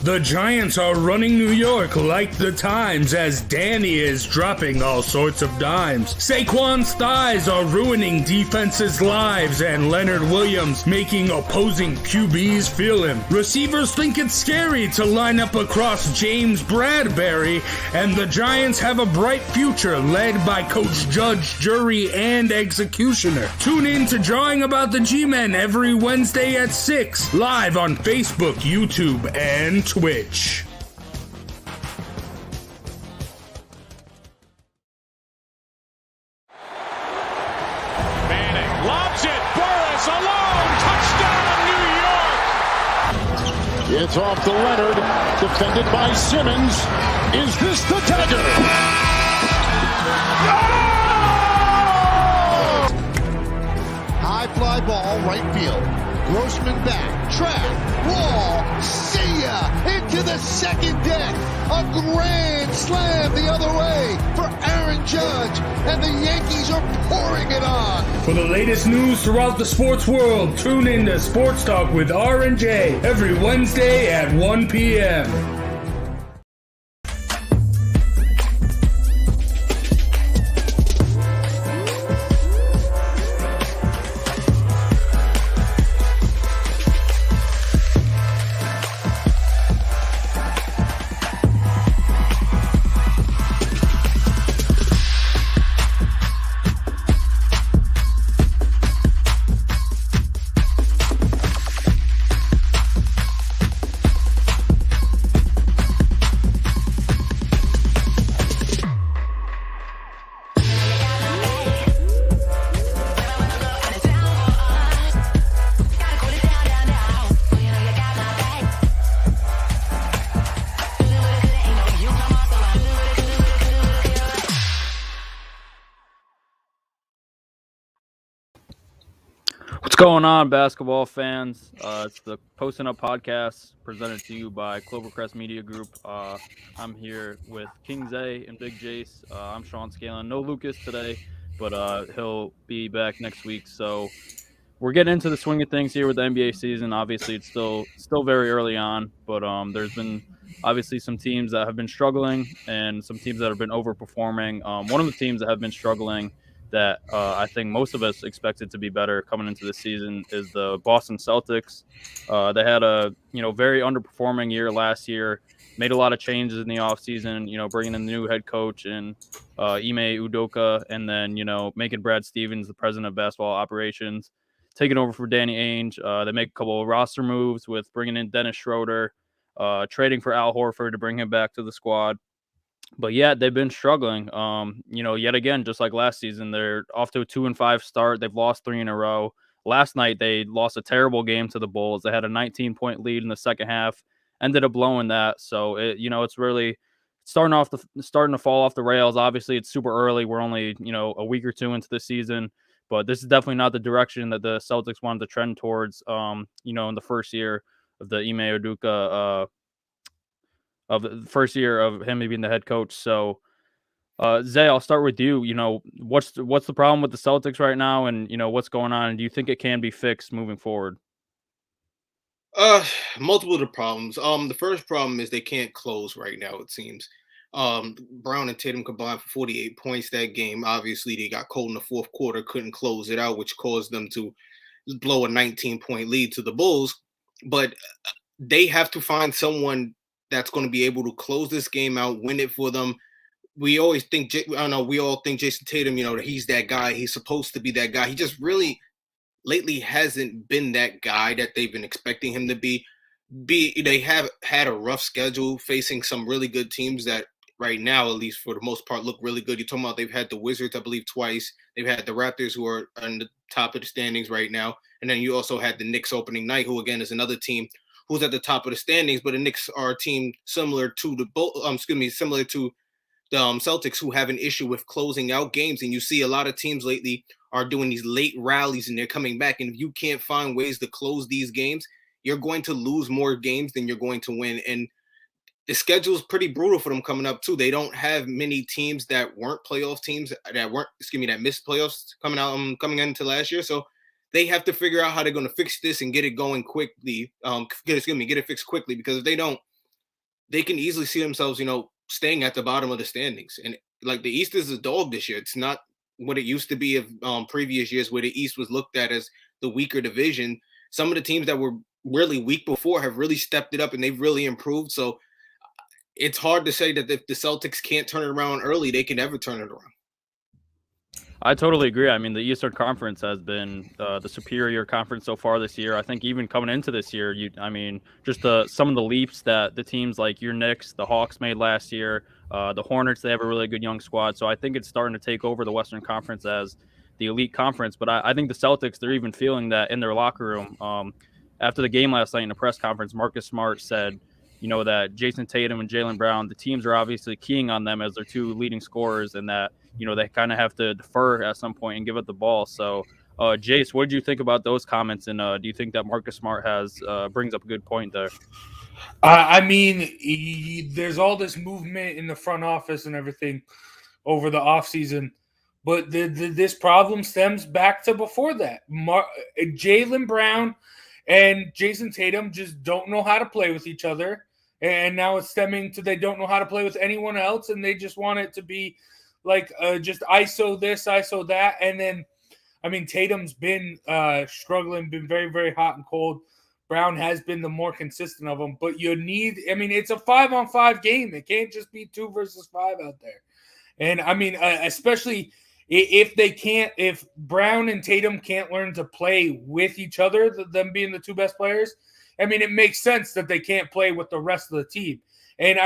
The Giants are running New York like the Times as Danny is dropping all sorts of dimes. Saquon's thighs are ruining defenses' lives and Leonard Williams making opposing QBs feel him. Receivers think it's scary to line up across James Bradbury, and the Giants have a bright future led by Coach Judge, Jury, and Executioner. Tune in to Drawing About the G-Men every Wednesday at 6, live on Facebook, YouTube, and Twitch. Manning lobs it. Burris alone. Touchdown, New York. It's off to Leonard. Defended by Simmons. Is this the dagger? High fly ball, right field. Grossman back, track, wall, see ya! Into the second deck! A grand slam the other way for Aaron Judge, and the Yankees are pouring it on! For the latest news throughout the sports world, tune in to Sports Talk with R&J every Wednesday at 1 p.m. What's going on, basketball fans? It's the Posting Up Podcast presented to you by Clovercrest Media Group. I'm here with King Zay and Big Jace. I'm Sean Scanlon. No Lucas today, but he'll be back next week. So we're getting into the swing of things here with the NBA season. Obviously, it's still very early on, but there's been obviously some teams that have been struggling and some teams that have been overperforming. One of the teams that have been struggling that I think most of us expected to be better coming into the season is the Boston Celtics. They had a very underperforming year last year, made a lot of changes in the offseason, bringing in the new head coach and Ime Udoka, and then, making Brad Stevens the president of basketball operations, taking over for Danny Ainge. They make a couple of roster moves with bringing in Dennis Schroeder, trading for Al Horford to bring him back to the squad. But yeah, they've been struggling. Yet again, just like last season, they're off to a 2-5 start. They've lost 3 in a row. Last night, they lost a terrible game to the Bulls. They had a 19-point lead in the second half, ended up blowing that. So it's really starting to fall off the rails. Obviously, it's super early. We're only a week or two into the season, but this is definitely not the direction that the Celtics wanted to trend towards. In the first year of the Ime Udoka. Of the first year of him being the head coach. So, Zay, I'll start with you. What's the problem with the Celtics right now, and what's going on? And do you think it can be fixed moving forward? Multiple of the problems. The first problem is they can't close right now, it seems. Brown and Tatum combined for 48 points that game. Obviously, they got cold in the fourth quarter, couldn't close it out, which caused them to blow a 19-point lead to the Bulls. But they have to find someone that's going to be able to close this game out, win it for them. We all think Jason Tatum, he's that guy. He's supposed to be that guy. He just really lately hasn't been that guy that they've been expecting him to be. They have had a rough schedule facing some really good teams that right now, at least for the most part, look really good. You're talking about they've had the Wizards, I believe, twice. They've had the Raptors, who are on the top of the standings right now. And then you also had the Knicks opening night, who, again, is another team who's at the top of the standings, but the Knicks are a team similar to the Celtics, who have an issue with closing out games. And you see a lot of teams lately are doing these late rallies and they're coming back. And if you can't find ways to close these games, you're going to lose more games than you're going to win. And the schedule is pretty brutal for them coming up too. They don't have many teams that weren't playoff teams that missed playoffs coming into last year. So they have to figure out how they're going to fix this and get it going quickly. Get it fixed quickly, because if they don't, they can easily see themselves, staying at the bottom of the standings. And like the East is a dog this year. It's not what it used to be of previous years where the East was looked at as the weaker division. Some of the teams that were really weak before have really stepped it up and they've really improved. So it's hard to say that if the Celtics can't turn it around early, they can never turn it around. I totally agree. I mean, the Eastern Conference has been the superior conference so far this year. I think even coming into this year, just some of the leaps that the teams like your Knicks, the Hawks made last year, the Hornets, they have a really good young squad. So I think it's starting to take over the Western Conference as the elite conference. But I think the Celtics, they're even feeling that in their locker room. After the game last night in the press conference, Marcus Smart said, that Jason Tatum and Jaylen Brown, the teams are obviously keying on them as their two leading scorers and that, they kind of have to defer at some point and give up the ball. So, Jace, what did you think about those comments? And do you think that Marcus Smart brings up a good point there? There's all this movement in the front office and everything over the offseason, but this problem stems back to before that. Jaylen Brown and Jason Tatum just don't know how to play with each other. And now it's stemming to they don't know how to play with anyone else, and they just want it to be like just ISO this, ISO that. And then, Tatum's been struggling, been very, very hot and cold. Brown has been the more consistent of them. But it's a 5-on-5 game. It can't just be 2 versus 5 out there. And, especially if Brown and Tatum can't learn to play with each other, them being the two best players, it makes sense that they can't play with the rest of the team. And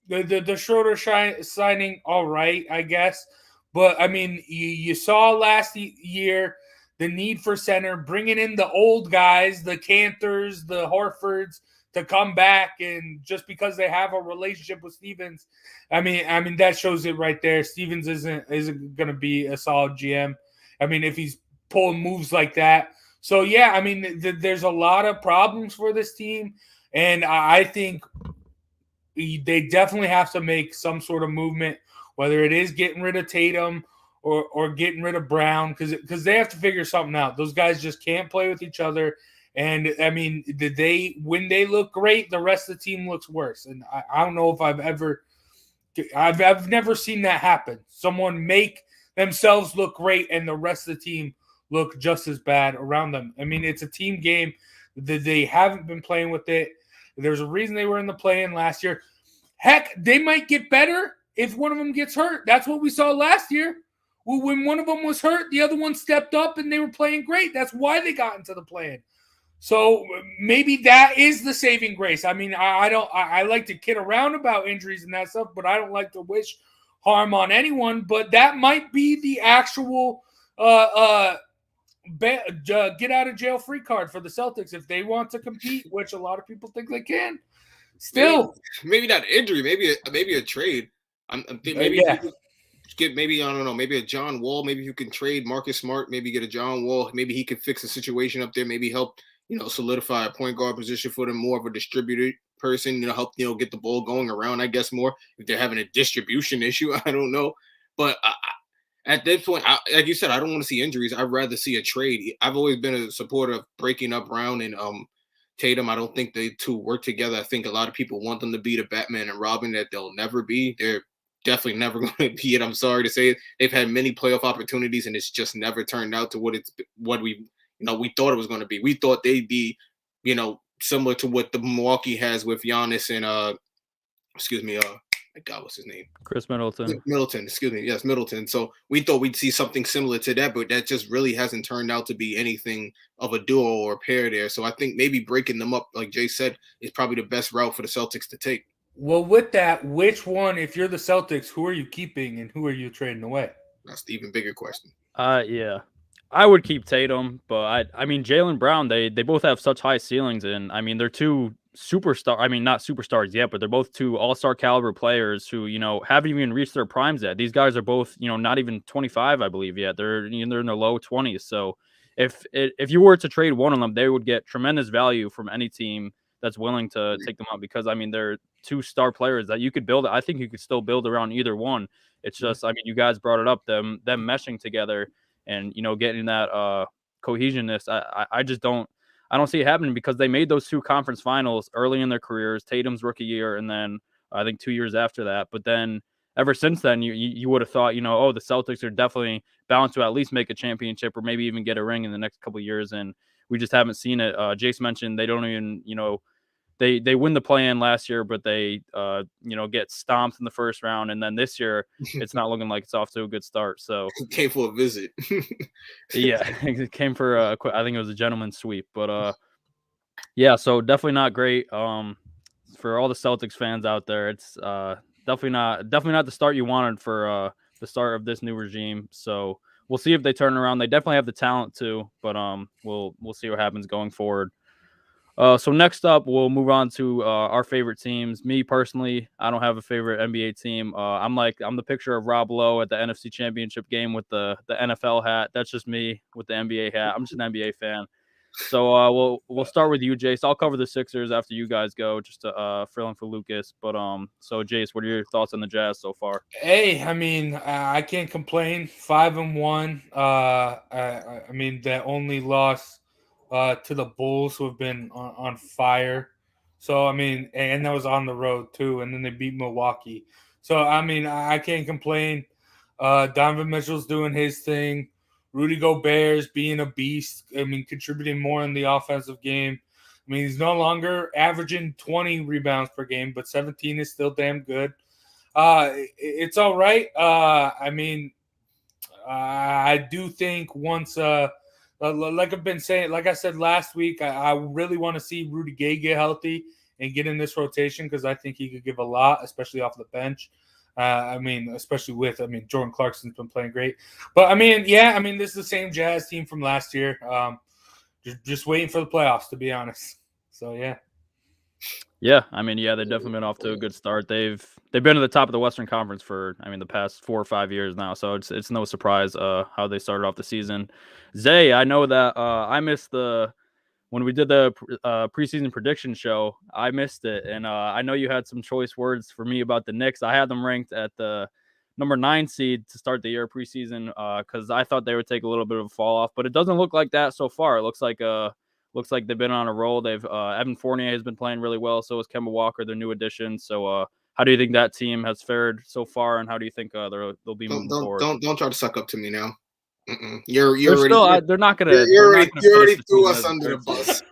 the Schroeder signing, all right, I guess. But you saw last year the need for center, bringing in the old guys, the Canthors, the Horfords, to come back, and just because they have a relationship with Stevens, that shows it right there. Stevens isn't going to be a solid GM. If he's pulling moves like that. So yeah, there's a lot of problems for this team, and I think they definitely have to make some sort of movement, whether it is getting rid of Tatum or getting rid of Brown, because they have to figure something out. Those guys just can't play with each other. And when they look great, the rest of the team looks worse. And I don't know if I've never seen that happen. Someone make themselves look great and the rest of the team look just as bad around them. It's a team game. They haven't been playing with it. There's a reason they were in the play-in last year. Heck, they might get better if one of them gets hurt. That's what we saw last year. Well, when one of them was hurt, the other one stepped up and they were playing great. That's why they got into the play-in. So maybe that is the saving grace. I like to kid around about injuries and that stuff, but I don't like to wish harm on anyone. But that might be the actual get out of jail free card for the Celtics if they want to compete, which a lot of people think they can. Still, maybe not injury, maybe a trade. Maybe I don't know, maybe a John Wall. Maybe you can trade Marcus Smart. Maybe get a John Wall. Maybe he could fix the situation up there. Maybe help solidify a point guard position for them, more of a distributor person. Help get the ball going around. I guess more if they're having a distribution issue. I don't know, but at this point, like you said, I don't want to see injuries. I'd rather see a trade. I've always been a supporter of breaking up Brown and Tatum. I don't think they two work together. I think a lot of people want them to be the Batman and Robin that they'll never be. They're definitely never going to be it. I'm sorry to say it. They've had many playoff opportunities, and it's just never turned out to what we thought it was going to be. We thought they'd be, similar to what the Milwaukee has with Giannis and what's his name? Chris Middleton. Yes, Middleton. So we thought we'd see something similar to that, but that just really hasn't turned out to be anything of a duo or a pair there. So I think maybe breaking them up, like Jay said, is probably the best route for the Celtics to take. Well, with that, which one, if you're the Celtics, who are you keeping and who are you trading away? That's the even bigger question. Yeah. I would keep Tatum, but Jaylen Brown, they both have such high ceilings, and they're two superstar. Not superstars yet, but they're both two all-star caliber players who, haven't even reached their primes yet. These guys are both, not even 25, I believe yet. They're in their low 20s. So if you were to trade one of them, they would get tremendous value from any team that's willing to take them out, because they're two star players that you could build. I think you could still build around either one. It's just, you guys brought it up, them meshing together and, getting that cohesionness. I just don't I don't see it happening because they made those 2 conference finals early in their careers, Tatum's rookie year, and then I think 2 years after that. But then ever since then, you would have thought, oh, the Celtics are definitely bound to at least make a championship or maybe even get a ring in the next couple of years. And we just haven't seen it. Jace mentioned they don't even, they win the play-in last year, but they, get stomped in the first round. And then this year, it's not looking like it's off to a good start. So came for a visit. yeah, it came for I think it was a gentleman's sweep, but yeah, so definitely not great. For all the Celtics fans out there, it's definitely not the start you wanted for the start of this new regime. So we'll see if they turn around. They definitely have the talent too, but we'll see what happens going forward. So next up, we'll move on to our favorite teams. Me personally, I don't have a favorite NBA team. I'm the picture of Rob Lowe at the NFC Championship game with the NFL hat. That's just me with the NBA hat. I'm just an NBA fan. So we'll start with you, Jace. I'll cover the Sixers after you guys go, just to fill in for Lucas. But so Jace, what are your thoughts on the Jazz so far? Hey, I mean, I can't complain. 5-1. I mean, that only loss to the Bulls, who have been on fire. So I mean, and that was on the road too, and then they beat Milwaukee. So I mean, I can't complain. Donovan Mitchell's doing his thing. Rudy Gobert's being a beast. I mean, contributing more in the offensive game. I mean, he's no longer averaging 20 rebounds per game, but 17 is still damn good. It's all right. I mean, I do think once, like I've been saying, like I said last week, I really want to see Rudy Gay get healthy and get in this rotation because I think he could give a lot, especially off the bench. Especially with, Jordan Clarkson's been playing great. But, this is the same Jazz team from last year. Just waiting for the playoffs, to be honest. So, yeah. Yeah, they've definitely been off to a good start. They've been at the top of the Western Conference for, the past 4 or 5 years now. So it's no surprise how they started off the season. Zay, I know that I missed when we did the preseason prediction show, I missed it. And I know you had some choice words for me about the Knicks. I had them ranked at the number 9 seed to start the year preseason because I thought they would take a little bit of a fall off. But it doesn't look like that so far. It looks like they've been on a roll. They've Evan Fournier has been playing really well. So is Kemba Walker, their new addition. So how do you think that team has fared so far, and how do you think they'll be moving forward? Don't try to suck up to me now. They're not gonna. You already threw us under the bus.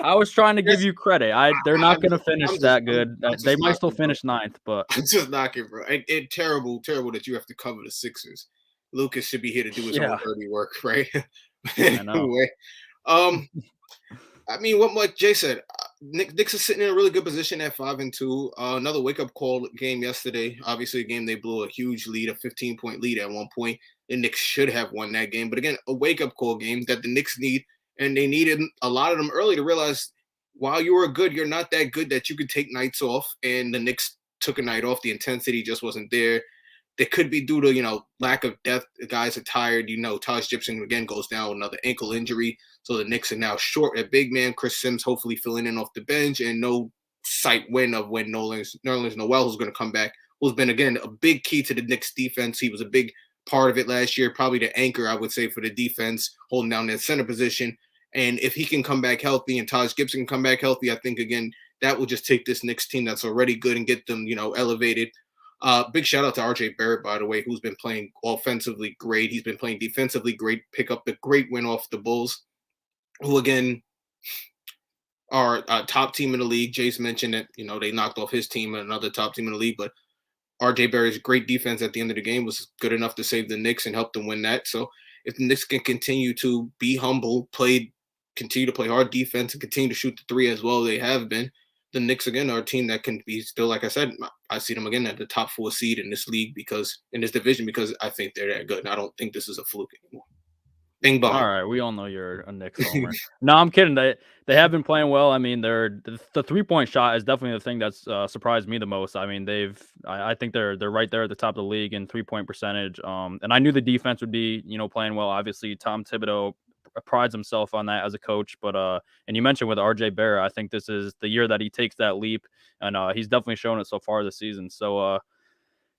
I was trying to give you credit. They're not going to finish that good. They might still finish 9th, but I'm just knocking, bro. It's terrible that you have to cover the Sixers. Lucas should be here to do his own dirty work, right? Anyway, what like Jay said, Knicks is sitting in a really good position at 5-2. Another wake-up call game yesterday. Obviously, a game they blew a huge lead, a 15-point lead at one point. The Knicks should have won that game. But again, a wake-up call game that the Knicks need, and they needed a lot of them early to realize while you were good, you're not that good that you could take nights off. And the Knicks took a night off. The intensity just wasn't there. That could be due to, lack of depth. The guys are tired. Taj Gibson, again, goes down with another ankle injury. So the Knicks are now short at big man. Chris Sims hopefully filling in off the bench, and no sight win of when Nerlens Noel, who's going to come back, who's been, again, a big key to the Knicks defense. He was a big part of it last year, probably the anchor, I would say, for the defense, holding down that center position. And if he can come back healthy and Taj Gibson can come back healthy, I think, again, that will just take this Knicks team that's already good and get them, elevated. Big shout out to RJ Barrett, by the way, who's been playing offensively great. He's been playing defensively great, pick up the great win off the Bulls, who, again, are a top team in the league. Jace mentioned that, they knocked off his team and another top team in the league, but RJ Barrett's great defense at the end of the game was good enough to save the Knicks and help them win that. So if the Knicks can continue to be humble, continue to play hard defense, and continue to shoot the three as well they have been, the Knicks, again, are a team that can be still, like I said, I see them, again, at the top 4 seed in this league in this division because I think they're that good. And I don't think this is a fluke anymore. Bing bong. All right, we all know you're a Knicks homer. No, I'm kidding. They have been playing well. The 3-point shot is definitely the thing that's surprised me the most. I think they're right there at the top of the league in 3-point percentage. And I knew the defense would be, playing well. Obviously, Tom Thibodeau prides himself on that as a coach. But and you mentioned with RJ Barrett, I think this is the year that he takes that leap, and he's definitely shown it so far this season. So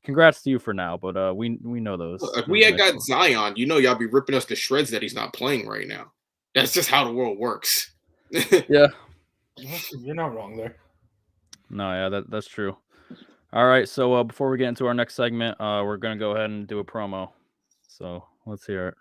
congrats to you for now, but we know those. If we had got Zion, y'all be ripping us to shreds that he's not playing right now. That's just how the world works. Yeah. You're not wrong there. No, yeah, that's true. All right, so before we get into our next segment, we're gonna go ahead and do a promo. So let's hear it.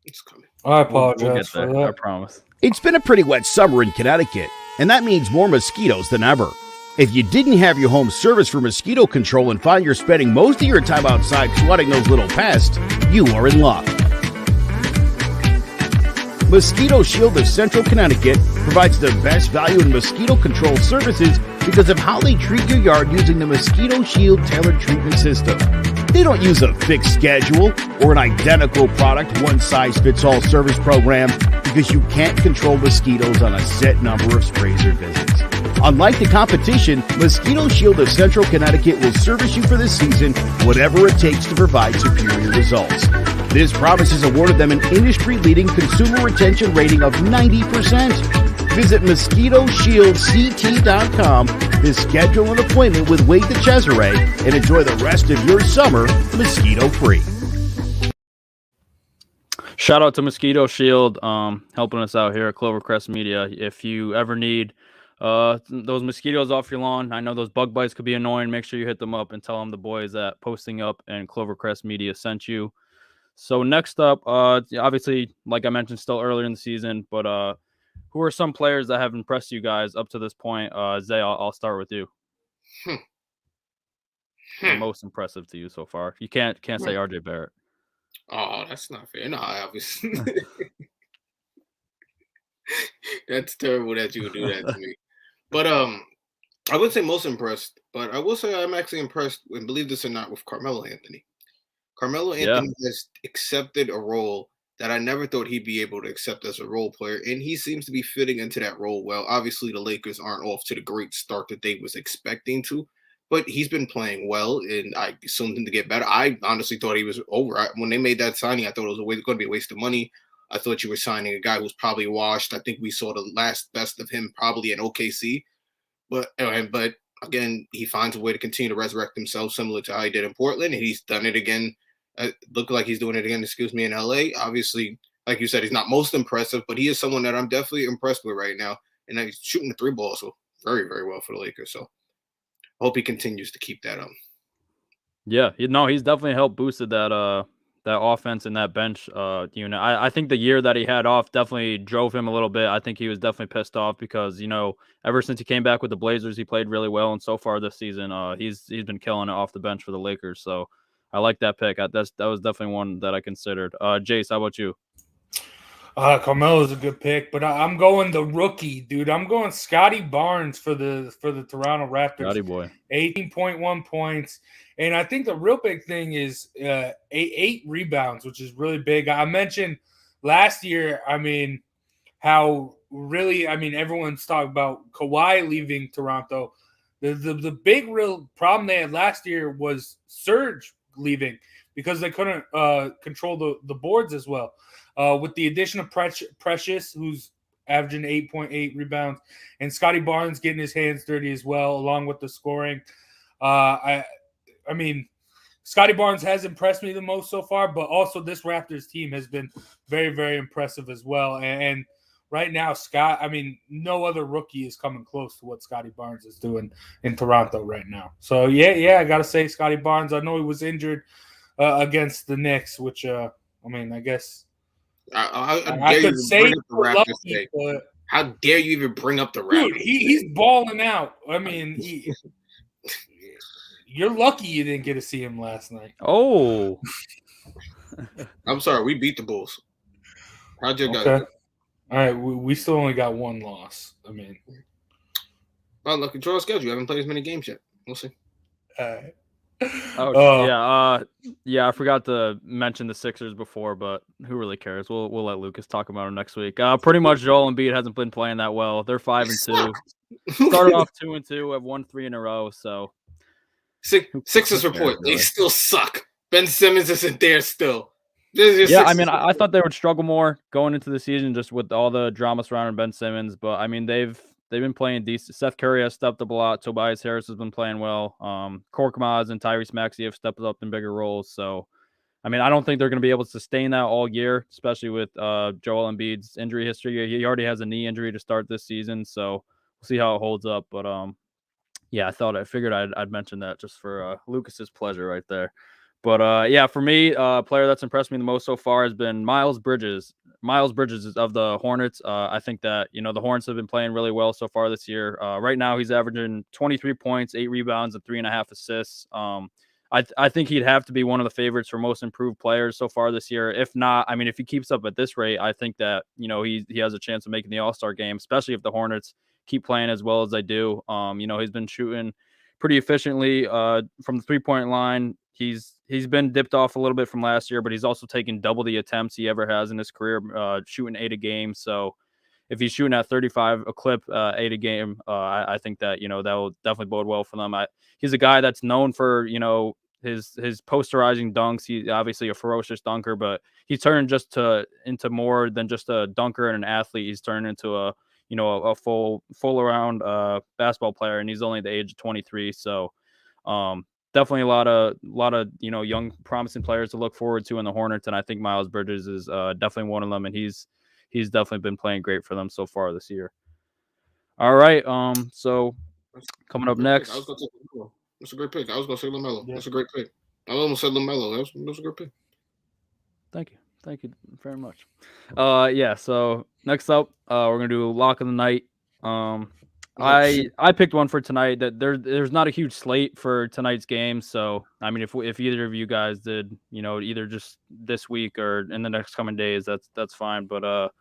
It's coming. I apologize We'll get for there. I that. promise. It's been a pretty wet summer in Connecticut, and that means more mosquitoes than ever. If you didn't have your home service for mosquito control and find you're spending most of your time outside swatting those little pests, you are in luck. Mosquito Shield of Central Connecticut provides the best value in mosquito control services because of how they treat your yard using the Mosquito Shield tailored treatment system. They don't use a fixed schedule or an identical product, one-size-fits-all service program because you can't control mosquitoes on a set number of sprays or visits. Unlike the competition, Mosquito Shield of Central Connecticut will service you for this season, whatever it takes to provide superior results. This promise has awarded them an industry-leading consumer retention rating of 90%. Visit MosquitoShieldCT.com to schedule an appointment with Wade DeCesare and enjoy the rest of your summer mosquito-free. Shout out to Mosquito Shield, helping us out here at Clovercrest Media. If you ever need those mosquitoes off your lawn, I know those bug bites could be annoying. Make sure you hit them up and tell them the boys at Posting Up and Clovercrest Media sent you. So next up, obviously, like I mentioned, still earlier in the season, but who are some players that have impressed you guys up to this point? Zay, I'll start with you. The most impressive to you so far. You can't say RJ Barrett. Oh, that's not fair. No, obviously. That's terrible that you would do that to me. But I wouldn't say most impressed, but I will say I'm actually impressed, and believe this or not, with Carmelo Anthony. Carmelo Anthony has accepted a role that I never thought he'd be able to accept as a role player, and he seems to be fitting into that role well. Obviously, the Lakers aren't off to the great start that they was expecting to, but he's been playing well, and I assumed him to get better. I honestly thought he was over. When they made that signing, I thought it was going to be a waste of money. I thought you were signing a guy who's probably washed. I think we saw the last best of him probably in OKC, but again, he finds a way to continue to resurrect himself, similar to how he did in Portland, and he's done it again. Look like he's doing it again, in LA. Obviously, like you said, he's not most impressive, but he is someone that I'm definitely impressed with right now. And he's shooting the three ball so very, very well for the Lakers. So I hope he continues to keep that up. Yeah, he's definitely helped boosted that offense and that bench unit. I think the year that he had off definitely drove him a little bit. I think he was definitely pissed off because, ever since he came back with the Blazers, he played really well. And so far this season, he's been killing it off the bench for the Lakers. So I like that pick. That was definitely one that I considered. Jace, how about you? Carmelo's a good pick, but I'm going the rookie, dude. I'm going Scotty Barnes for the Toronto Raptors. Scotty boy. 18.1 points. And I think the real big thing is 8 rebounds, which is really big. I mentioned last year, how really, everyone's talking about Kawhi leaving Toronto. The big real problem they had last year was Serge leaving because they couldn't control the boards as well. With the addition of Precious, who's averaging 8.8 rebounds, and Scotty Barnes getting his hands dirty as well, along with the scoring. Scotty Barnes has impressed me the most so far, but also this Raptors team has been very, very impressive as well. And right now, no other rookie is coming close to what Scotty Barnes is doing in Toronto right now. So, I got to say Scotty Barnes. I know he was injured against the Knicks, which, I guess I could say lucky, but how dare you even bring up the Raptors? Dude, he's balling out. You're lucky you didn't get to see him last night. Oh. I'm sorry. We beat the Bulls. How'd you guys do? All right. We still only got one loss. Well, look, control schedule. You haven't played as many games yet. We'll see. I forgot to mention the Sixers before, but who really cares? We'll let Lucas talk about them next week. Pretty much Joel Embiid hasn't been playing that well. They're 5-2. Started off 2-2, have won 3 in a row. So Sixers report they still suck. Ben Simmons isn't there still. I thought they would struggle more going into the season just with all the drama surrounding Ben Simmons, but they've been playing decent. Seth Curry has stepped up a lot. Tobias Harris has been playing well. Korkmaz and Tyrese Maxey have stepped up in bigger roles. So, I mean, I don't think they're going to be able to sustain that all year, especially with Joel Embiid's injury history. He already has a knee injury to start this season, so we'll see how it holds up. But yeah, I figured I'd mention that just for Lucas's pleasure right there. But yeah, for me, player that's impressed me the most so far has been Miles Bridges. Miles Bridges is of the Hornets. I think that the Hornets have been playing really well so far this year. Right now, he's averaging 23 points, 8 rebounds, and 3.5 assists. I think he'd have to be one of the favorites for most improved players so far this year. If not, I mean, if he keeps up at this rate, I think that he has a chance of making the All-Star game, especially if the Hornets keep playing as well as they do. He's been shooting pretty efficiently from the 3-point line. He's been dipped off a little bit from last year, but he's also taken double the attempts he ever has in his career, shooting 8 a game. So if he's shooting at 35 a clip, 8 a game, I think that that will definitely bode well for them. He's a guy that's known for his posterizing dunks. He's obviously a ferocious dunker, but he's turned into more than just a dunker and an athlete. He's turned into a full around basketball player, and he's only the age of 23. So definitely a lot of young promising players to look forward to in the Hornets, and I think Miles Bridges is definitely one of them, and he's definitely been playing great for them so far this year. All right, so coming up next. That's a great pick. I was going to say LaMelo. Yeah. That's a great pick. I almost said LaMelo. That's a great pick. Thank you very much. Yeah. So next up, we're gonna do lock of the night. I picked one for tonight. That there's not a huge slate for tonight's game. So I mean, if either of you guys did, either just this week or in the next coming days, that's fine. But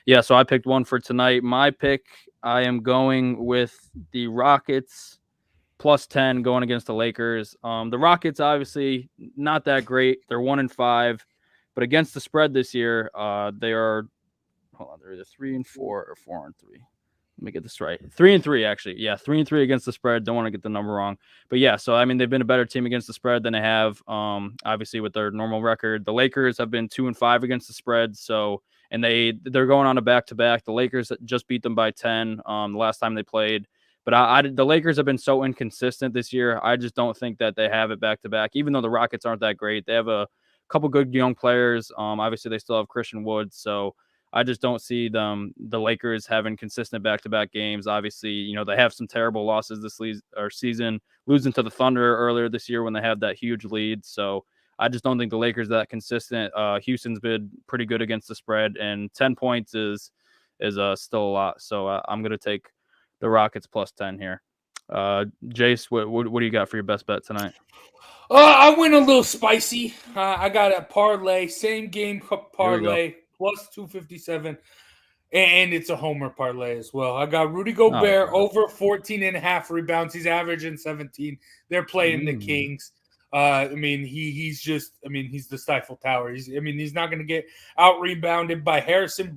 yeah. So I picked one for tonight. My pick, I am going with the Rockets. +10 going against the Lakers. The Rockets obviously not that great. They're 1-5, but against the spread this year, they are. Hold on, they're either 3-4 or 4-3. Let me get this right. 3-3 actually. Yeah, 3-3 against the spread. Don't want to get the number wrong, but yeah. So I mean, they've been a better team against the spread than they have, obviously with their normal record. The Lakers have been 2-5 against the spread. So and they're going on a back-to-back. The Lakers just beat them by 10 the last time they played. But the Lakers have been so inconsistent this year. I just don't think that they have it back-to-back, even though the Rockets aren't that great. They have a couple good young players. Obviously, they still have Christian Wood. So I just don't see the Lakers having consistent back-to-back games. Obviously, they have some terrible losses this season, losing to the Thunder earlier this year when they had that huge lead. So I just don't think the Lakers are that consistent. Houston's been pretty good against the spread, and 10 points is still a lot. So I'm going to take the Rockets +10 here. Jace, what do you got for your best bet tonight? I went a little spicy. I got a parlay, same game parlay, +257, and it's a homer parlay as well. I got Rudy Gobert over 14.5 rebounds. He's averaging 17. They're playing the Kings. He's the Stifle Tower. He's not going to get out rebounded by Harrison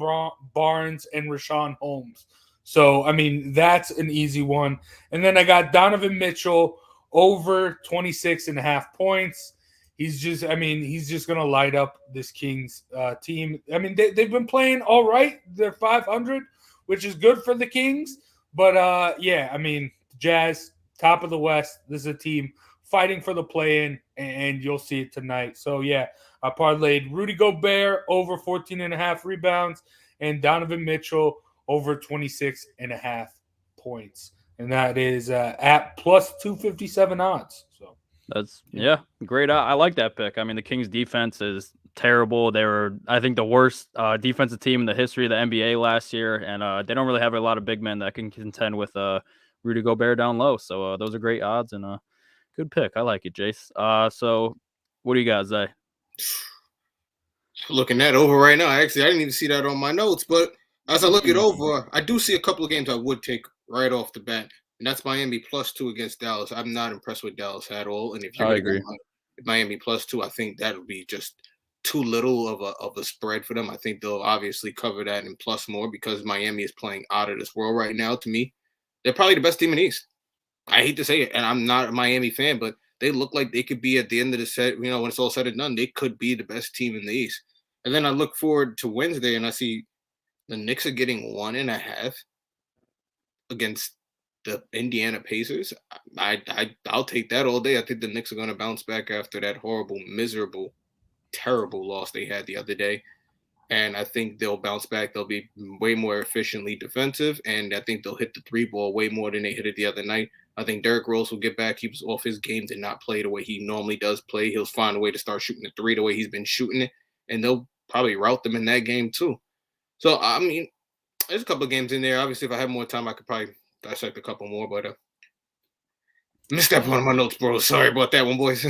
Barnes and Rashawn Holmes. So, that's an easy one. And then I got Donovan Mitchell over 26.5 points. He's just going to light up this Kings team. They've been playing all right. They're 500, which is good for the Kings. But, Jazz, top of the West. This is a team fighting for the play-in, and you'll see it tonight. So, yeah, I parlayed Rudy Gobert over 14.5 rebounds and Donovan Mitchell over 26.5 points. And that is at +257 odds. So that's great. I like that pick. The Kings defense is terrible. They were, I think, the worst defensive team in the history of the NBA last year. And they don't really have a lot of big men that can contend with Rudy Gobert down low. So those are great odds and good pick. I like it, Jace. So what do you guys say? Looking that over right now. Actually, I didn't even see that on my notes, but as I look it over, I do see a couple of games I would take right off the bat, and that's Miami +2 against Dallas. I'm not impressed with Dallas at all, and if you're going to go Miami +2, I think that would be just too little of a spread for them. I think they'll obviously cover that and plus more because Miami is playing out of this world right now. To me, they're probably the best team in the East. I hate to say it, and I'm not a Miami fan, but they look like they could be at the end of the set. When it's all said and done, they could be the best team in the East. And then I look forward to Wednesday, and I see the Knicks are getting 1.5. against the Indiana Pacers, I'll take that all day. I think the Knicks are going to bounce back after that horrible, miserable, terrible loss they had the other day. And I think they'll bounce back. They'll be way more efficiently defensive, and I think they'll hit the three ball way more than they hit it the other night. I think Derrick Rose will get back. He was off his game, did not play the way he normally does play. He'll find a way to start shooting the three the way he's been shooting it, and they'll probably rout them in that game too. So, I mean, there's a couple of games in there. Obviously, if I had more time, I could probably dissect a couple more, but missed that one of my notes, bro. Sorry about that one, boys.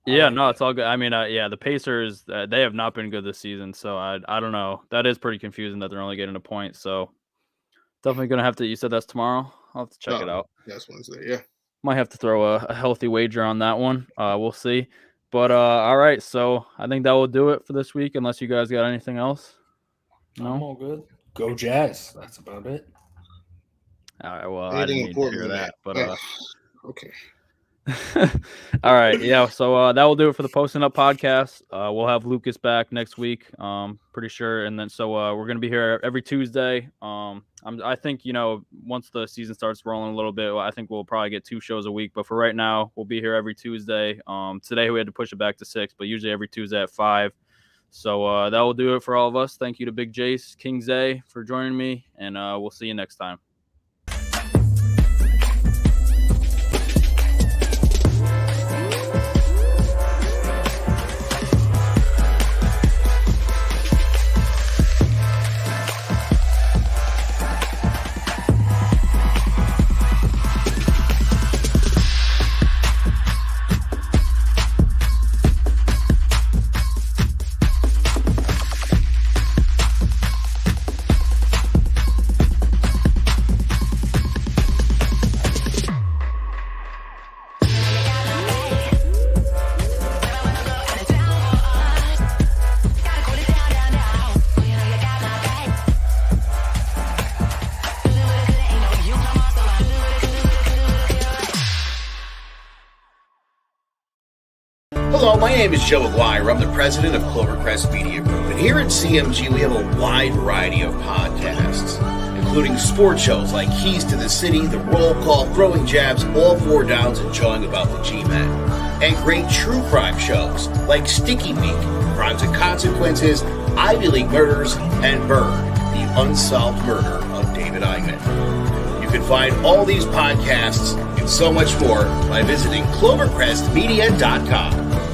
Yeah, no, it's all good. I mean, the Pacers, they have not been good this season, so I don't know. That is pretty confusing that they're only getting a point, so definitely going to have to – you said that's tomorrow? I'll have to check it out. That's Wednesday, yeah. Might have to throw a healthy wager on that one. We'll see. But, all right, so I think that will do it for this week, unless you guys got anything else. No? I'm all good. Go Jazz. That's about it. All right, well, I didn't need to hear that, but okay. All right, yeah. So that will do it for the Posting Up podcast. We'll have Lucas back next week, pretty sure, and then so we're gonna be here every Tuesday. I think once the season starts rolling a little bit, I think we'll probably get 2 shows a week. But for right now, we'll be here every Tuesday. Today we had to push it back to 6, but usually every Tuesday at 5. So that will do it for all of us. Thank you to Big Jace, King Zay for joining me, and we'll see you next time. Hello, my name is Joe Aguirre. I'm the president of Clovercrest Media Group. And here at CMG, we have a wide variety of podcasts, including sports shows like Keys to the City, The Roll Call, Throwing Jabs, All Four Downs, and Jawing About the G-Men. And great true crime shows like Sticky Week, Crimes and Consequences, Ivy League Murders, and Bird, the unsolved murder of David Eichmann. You can find all these podcasts and so much more by visiting ClovercrestMedia.com.